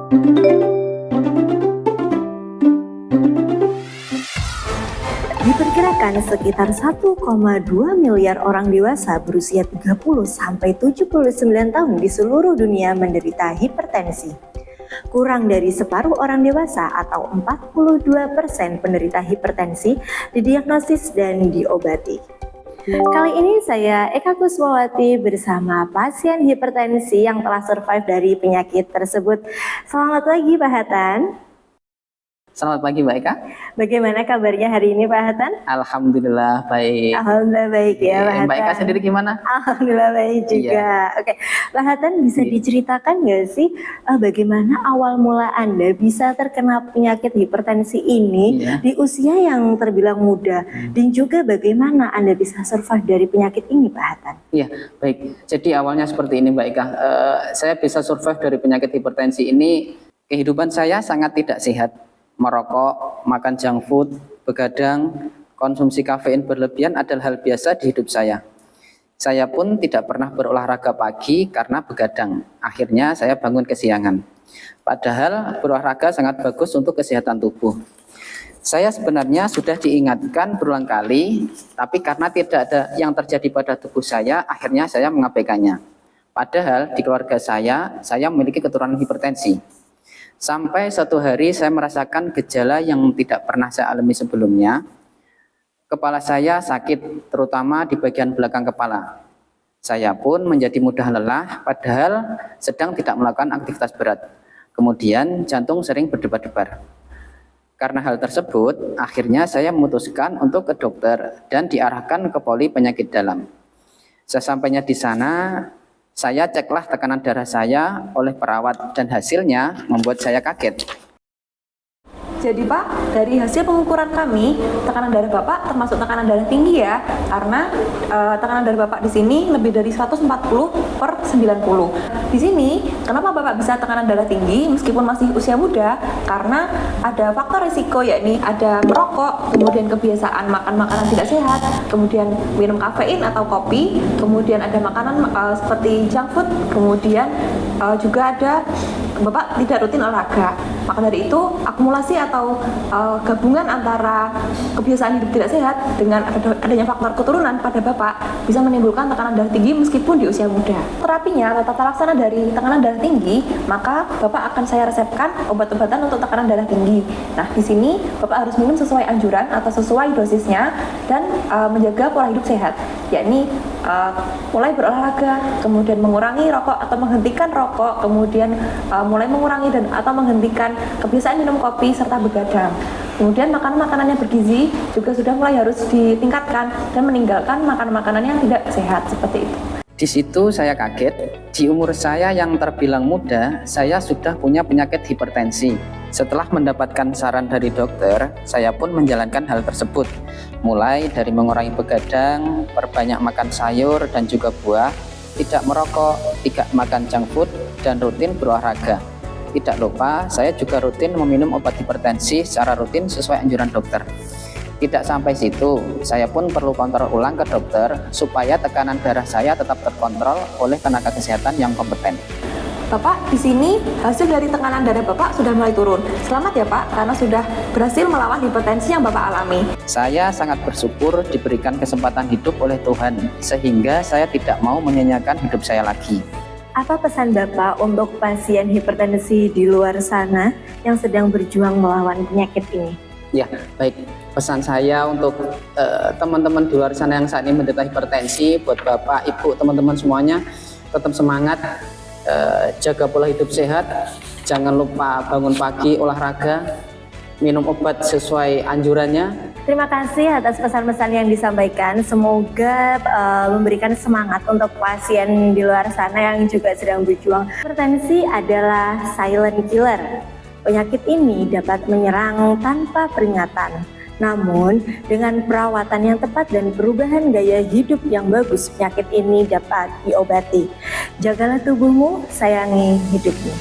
Diperkirakan sekitar 1,2 miliar orang dewasa berusia 30 sampai 79 tahun di seluruh dunia menderita hipertensi. Kurang dari separuh orang dewasa atau 42% penderita hipertensi didiagnosis dan diobati. Kali ini saya Eka Kuswawati bersama pasien hipertensi yang telah survive dari penyakit tersebut. Selamat pagi Pak Hatan. Selamat pagi Mbak Eka. Bagaimana kabarnya hari ini Pak Hatan? Alhamdulillah baik. Alhamdulillah baik ya Pak Hatan. Mbak Eka sendiri gimana? Alhamdulillah baik juga. Oke, Pak Hatan bisa diceritakan nggak sih bagaimana awal mula Anda bisa terkena penyakit hipertensi ini di usia yang terbilang muda dan juga bagaimana Anda bisa survive dari penyakit ini Pak Hatan? Iya, baik. Jadi awalnya seperti ini Mbak Eka. Saya bisa survive dari penyakit hipertensi ini, kehidupan saya sangat tidak sehat. Merokok, makan junk food, begadang, konsumsi kafein berlebihan adalah hal biasa di hidup saya. Saya pun tidak pernah berolahraga pagi karena begadang. Akhirnya saya bangun kesiangan. Padahal berolahraga sangat bagus untuk kesehatan tubuh. Saya sebenarnya sudah diingatkan berulang kali, tapi karena tidak ada yang terjadi pada tubuh saya, akhirnya saya mengabaikannya. Padahal di keluarga saya memiliki keturunan hipertensi. Sampai suatu hari saya merasakan gejala yang tidak pernah saya alami sebelumnya. Kepala saya sakit, terutama di bagian belakang kepala. Saya pun menjadi mudah lelah, padahal sedang tidak melakukan aktivitas berat. Kemudian jantung sering berdebar-debar. Karena hal tersebut, akhirnya saya memutuskan untuk ke dokter dan diarahkan ke poli penyakit dalam. Sesampainya di sana, saya ceklah tekanan darah saya oleh perawat dan hasilnya membuat saya kaget. Jadi Pak, dari hasil pengukuran kami, tekanan darah Bapak termasuk tekanan darah tinggi ya, karena tekanan darah Bapak di sini lebih dari 140/90. Di sini, kenapa Bapak bisa tekanan darah tinggi meskipun masih usia muda? Karena ada faktor risiko, yakni ada merokok, kemudian kebiasaan makan makanan tidak sehat, kemudian minum kafein atau kopi, kemudian ada makanan seperti junk food, kemudian juga ada Bapak tidak rutin olahraga. Maka dari itu, akumulasi atau gabungan antara kebiasaan hidup tidak sehat dengan adanya faktor keturunan pada Bapak bisa menimbulkan tekanan darah tinggi meskipun di usia muda. Terapinya atau tata laksana dari tekanan darah tinggi, maka Bapak akan saya resepkan obat-obatan untuk tekanan darah tinggi. Nah, di sini Bapak harus minum sesuai anjuran atau sesuai dosisnya dan menjaga pola hidup sehat, yakni mulai berolahraga, kemudian mengurangi rokok atau menghentikan rokok, kemudian mulai mengurangi dan atau menghentikan kebiasaan minum kopi serta begadang. Kemudian makanan-makanan yang bergizi juga sudah mulai harus ditingkatkan dan meninggalkan makanan-makanan yang tidak sehat seperti itu. Di situ saya kaget, di umur saya yang terbilang muda, saya sudah punya penyakit hipertensi. Setelah mendapatkan saran dari dokter, saya pun menjalankan hal tersebut. Mulai dari mengurangi begadang, perbanyak makan sayur dan juga buah, tidak merokok, tidak makan junk food, dan rutin berolahraga. Tidak lupa, saya juga rutin meminum obat hipertensi secara rutin sesuai anjuran dokter. Tidak sampai situ, saya pun perlu kontrol ulang ke dokter supaya tekanan darah saya tetap terkontrol oleh tenaga kesehatan yang kompeten. Bapak, di sini hasil dari tekanan darah Bapak sudah mulai turun. Selamat ya Pak, karena sudah berhasil melawan hipertensi yang Bapak alami. Saya sangat bersyukur diberikan kesempatan hidup oleh Tuhan, sehingga saya tidak mau menyanyiakan hidup saya lagi. Apa pesan Bapak untuk pasien hipertensi di luar sana yang sedang berjuang melawan penyakit ini? Ya, baik. Pesan saya untuk teman-teman di luar sana yang saat ini menderita hipertensi, buat Bapak, Ibu, teman-teman semuanya, tetap semangat, jaga pola hidup sehat, jangan lupa bangun pagi, olahraga, minum obat sesuai anjurannya. Terima kasih atas pesan-pesan yang disampaikan. Semoga memberikan semangat untuk pasien di luar sana yang juga sedang berjuang. Hipertensi adalah silent killer. Penyakit ini dapat menyerang tanpa peringatan. Namun, dengan perawatan yang tepat dan perubahan gaya hidup yang bagus, penyakit ini dapat diobati. Jagalah tubuhmu, sayangi hidupmu.